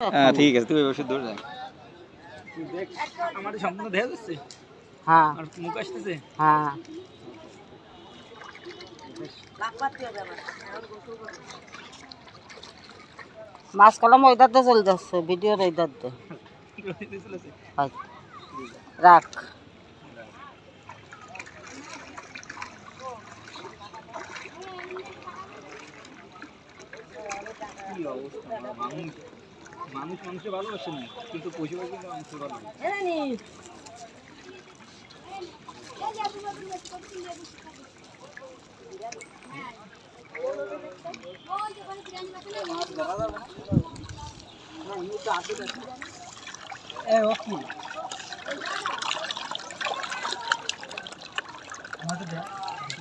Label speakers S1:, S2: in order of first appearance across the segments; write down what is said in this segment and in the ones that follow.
S1: হ্যাঁ ঠিক আছে, তুই ওষুধ ধরে যাই। দেখ আমাদের সম্পূর্ণ দেখা যাচ্ছে।
S2: হ্যাঁ
S1: আর মুখ আসতেছে।
S2: হ্যাঁ মাছ কলম ওইদারতে চলে যাচ্ছে ভিডিওর ওইদারতে রাখ
S1: কি অবস্থা, মানুষ মানুষকে ভালোবাসে না, কিন্তু পশু পাখি কিন্তু মানুষকে ভালোবাসে।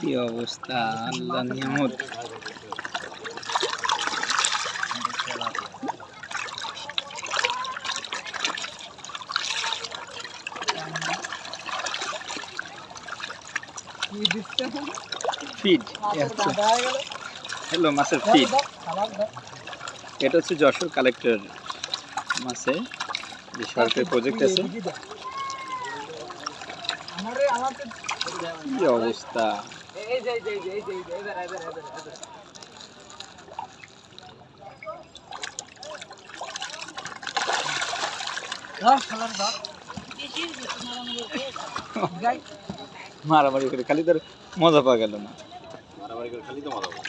S1: কি অবস্থা, আল্লাহ নিয়ামত। ফিড হ্যালো, মাছের ফিড। এটা হচ্ছে যশোর কালেক্টর মাছে যে সরকারি প্রজেক্ট আছে। কি অবস্থা, মারামারি করে খালি তোর মজা পাওয়া গেল না। মারামারি করে খালি তো মজা পাওয়া,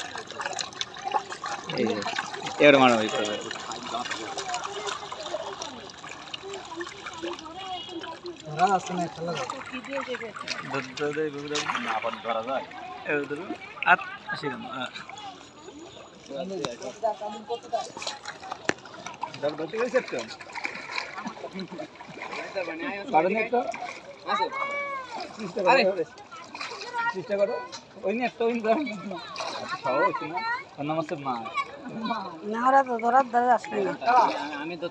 S1: এই যে এবার মারামারি করবে। ধরা যায় আর আসি কেন চেষ্টা করো ওই নিয়ে একটা নমস্কার মা
S2: নাহলে তো ধরার দ্বারা আসবে না
S1: আমি তো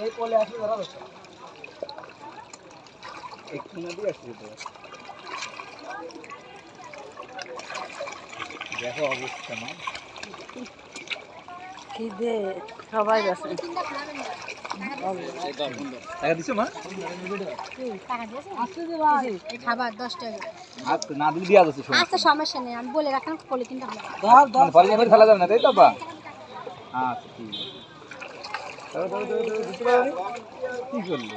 S1: এই কোলে আসলে ধরা হচ্ছে একটু নদী আসছে তো দেখো অবস্থা না
S2: খিদে সবাই আছে
S1: টাকা দিছো মা?
S3: খাবার 10 টাকা
S1: আচ্ছা না দিলে দিয়া যাচ্ছে।
S3: আচ্ছা সমস্যা নেই, আমি বলে রাখলাম বলে কিন্তু
S1: ফলে ফেলা যাবে না তাই তো বা? আচ্ছা ঠিক আছে। কি করলি?